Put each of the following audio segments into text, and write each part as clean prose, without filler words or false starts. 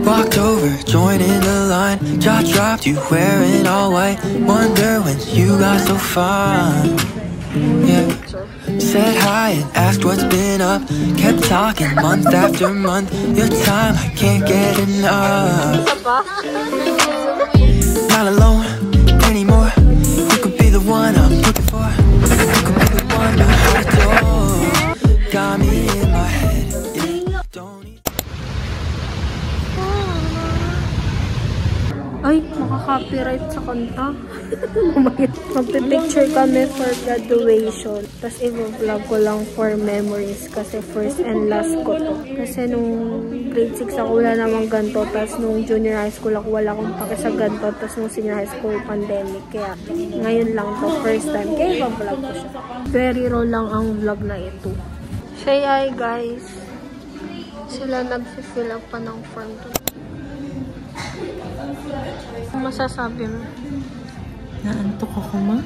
Walked over, joined in the line. Jaw dropped, you wearing all white. Wonder when you got so fine. Yeah. Said hi and asked what's been up. Kept talking month after month. Your time, I can't get enough. Not alone anymore. You could be the one I'm looking for. You could be the one behind the door. Got me in my head. Yeah, don't need. Ay, makaka-copyright sa kanta. Magpipicture kami for graduation. Tapos i-vlog ko lang for memories kasi first and last ko to. Kasi nung grade 6 ako wala namang ganito. Tapos nung junior high school ako wala akong pake sa ganito. Tapos nung senior high school pandemic. Kaya ngayon lang to, first time. Kaya i-vlog ko siya. Very raw lang ang vlog na ito. Say hi guys. Sila nag-fill up pa ng form to. Ano masasabi mo? Naantok ako, ma?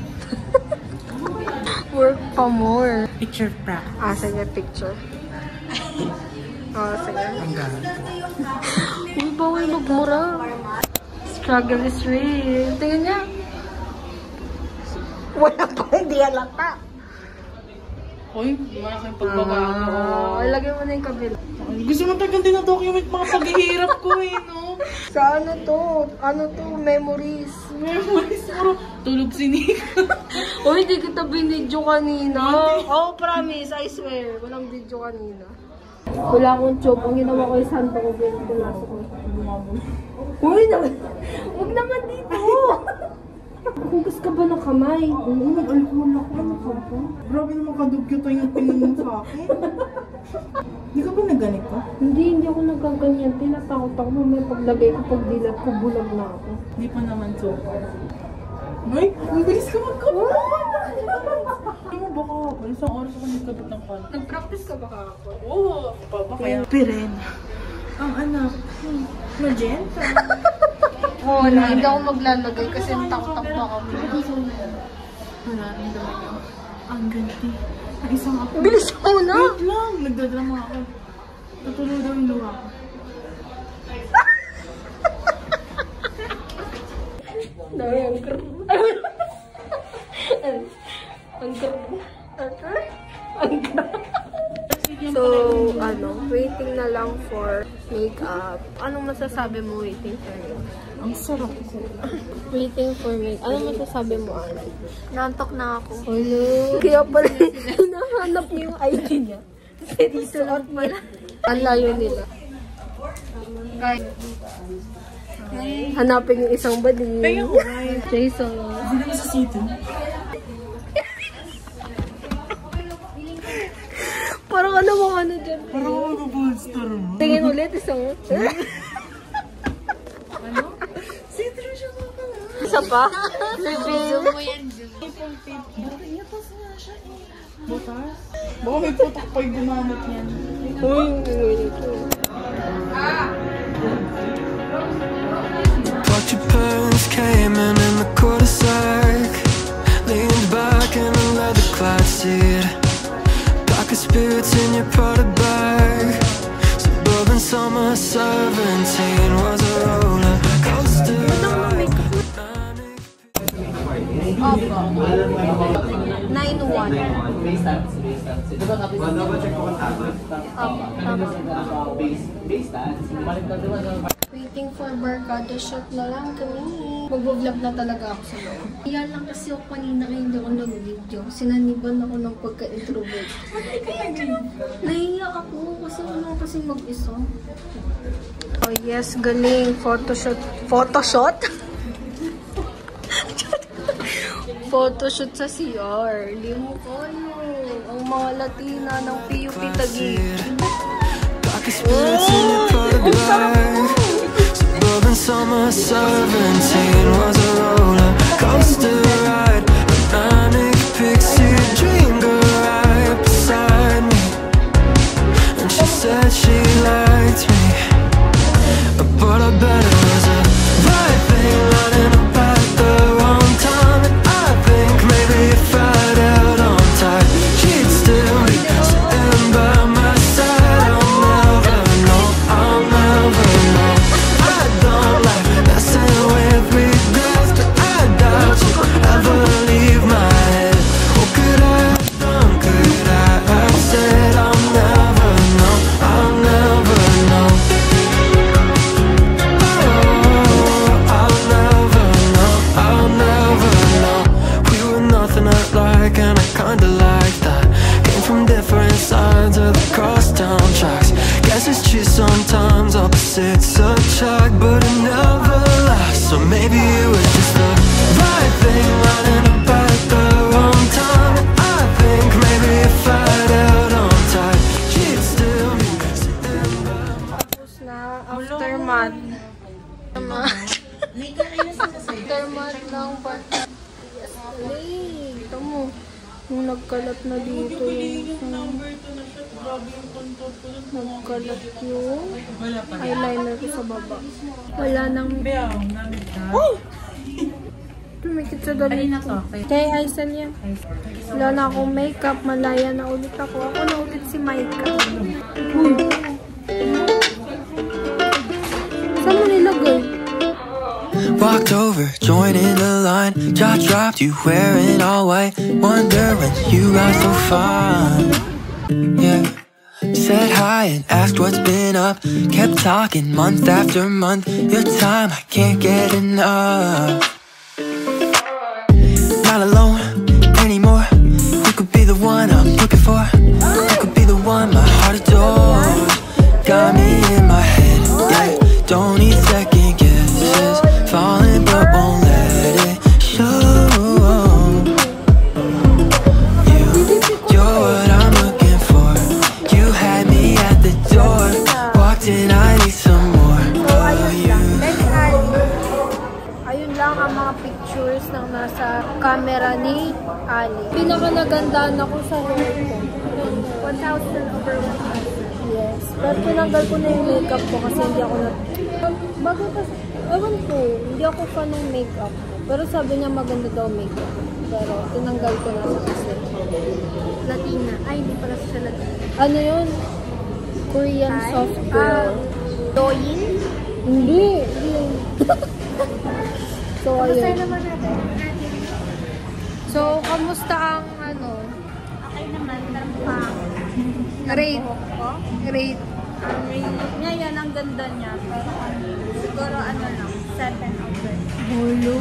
Work pa more. Picture practice. Sige, picture. Sige. Ang gano'n. Uy, bawal magmura. Struggle is real. Tingnan niya. Wala pa, hindi halata. Uy, malaking pagbabago. Lagay mo na yung kabila. Gusto mo tagang dinadocument mga paghihirap ko eh, no? Sa ano to? Ano to? Memories. Memories, puro tulog si Nika. Uy, di kita binidyo kanina. Oh, promise, I swear. Walang video kanina. Wala akong joke. Ang ginawa ko yung santo ko. Pinapulasa ko. Uy, huwag naman dito. Hugas ka ba ng kamay? Oo, nag-alcohol ako. Ano ka ba? Grabe naman kadugyot yung tingin mo sa akin. Hindi ka ba nagganito? Hindi ako nagaganyan. Tinatakot ako. May paglagay ko, pag dilat ko, bulag na ako. Hindi pa naman so. Ay, ang bilis ka magkabot. Hindi mo ba kahapon? Isang oras ako nagkabot ng pan. Nag-practice ka ba kahapon? Oo, pa ba kaya? Piren. Ang anak, magenta. Oo, hindi ako maglalagay kasi takot-takot ako. Wala, ang dami ko. Ang ganti. Ang isang ako. Bilis mo na! Wait lang, nagdadrama ako. Natuloy daw yung luha ko. So, waiting na lang for makeup. Anong masasabi mo waiting for makeup? Ang sarap ko. Waiting for makeup. Anong masasabi mo, Ana? Nantok na ako. Hello? Kaya pala, hinahanap niyo yung ID niya. Dito lang pala. Ang layo nila. Hanapin yung isang bading. Jason. Hindi naman sa sito. Parang ano mo dyan? Parang ako mag-bolster mo. Tingin ulit, isang. Ano? Sito siya mo pala. Isa pa? Zoom mo yan, zoom. Butas nga siya eh. Butas? Baka may putok pa yung gumamit yan. Uy, But your parents came in the cul-de-sac. Leaned back in a leather clad seat. Pocket spirits in your potted bag. Suburban summer 17 was a roller coaster ride. 9-1. Waiting for barkada shot na lang kami. Mag-vlog na talaga ako sa loob. Kaya lang kasi ako kanina kayo hindi ako nag-video. Sinaniban ako ng pagka-introvert. Nahiya ako kasi kasi mag-isa. Oh yes, galing. Photoshoot. Photoshoot? Photoshoot sa CR. Hindi mo kaya. Ang mga Latina ng PUP Taguig. Suburban summer 17 was a roller coaster ride. A manic pixie dream girl right beside me, and she said she liked me, but I bet it was a right thing lining up at the wrong time. And I think maybe if I'd held on tight, she'd still be sitting by my side. back and I kinda like that. Came from different sides of the crosstown tracks. Guess it's true sometimes opposites attract, but it never lasts. So maybe it was just the right thing lining up at the wrong time. I think maybe if I'd held on tight, she'd still be sitting by. Tapos na, aftermath. Aftermath ng party. Yes, ito mo. Nung nagkalat na dito yung nagkalat yung eyeliner ko sa baba. Wala nang... Oh! Tumikit sa dali ko. Kaya Aisen yan. Wala na akong makeup. Malaya na ulit ako. Ako na ulit si Micah. Saan mo nilagay? Walked over, joined in the line. Jaw dropped, you wearing all white. Wonder when you got so fine. Yeah. Said hi and asked what's been up. Kept talking month after month. Your time, I can't get enough. Not alone anymore. You could be the one I'm looking for. You could be the one my heart adores. Got me in my head, yeah. Don't need second guesses. Falling but won't let it show. You're what I'm looking for. You had me at the door. Walked in, I need some more. Ayun lang ang mga pictures ng nasa camera ni Ali. Pinaka-nagandaan ako sa hair ko. 1,000 over 1,000. Yes. Pero tinanggal ko na yung makeup ko kasi hindi ako na... Bago kasi... Ewan ko, hindi ako fan ng makeup. Pero sabi niya maganda daw makeup. Pero tinanggal ko na kasi. Latina. Ay, hindi pala siya Latina. Ano yun? Korean soft girl. Doyin? Hindi. So, ayun. So, kamusta ang ano? Okay naman, tarapang. Rate. Rate. Niya yan, ang ganda niya. Pero siguro ano lang, 7 over. Hulo.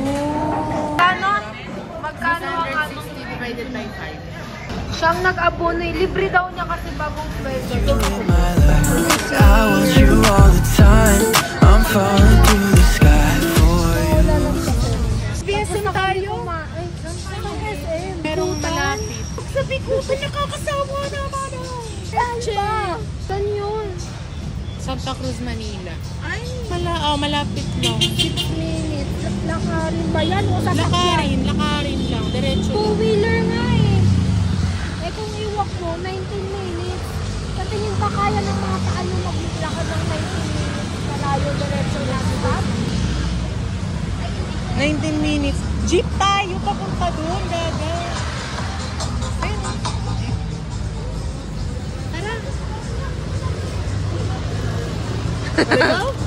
Magkano ang ano? divided by 5. Siyang nag-abono. Libre daw niya kasi bagong sweldo. I want you all the time. I'm falling through the sky for you. SM tayo? Ay, SM. Merong malapit. Sabi ko, nakakasawa naman ako. Saan ba? Saan yun? Santa Cruz, Manila. Ay, Malapit lang. 6 minutes. Lakarin ba yan? O sasakyan? Lakarin lang. Diretso. Two-wheeler nga eh. Eh kung iwak mo, 19 minutes. Sa tingin pa kaya ng mga paano maglakad ng 19 minutes. Malayo diretso na stop. 19 minutes. Jeep tayo papunta doon, gaga. Tara. Let's go.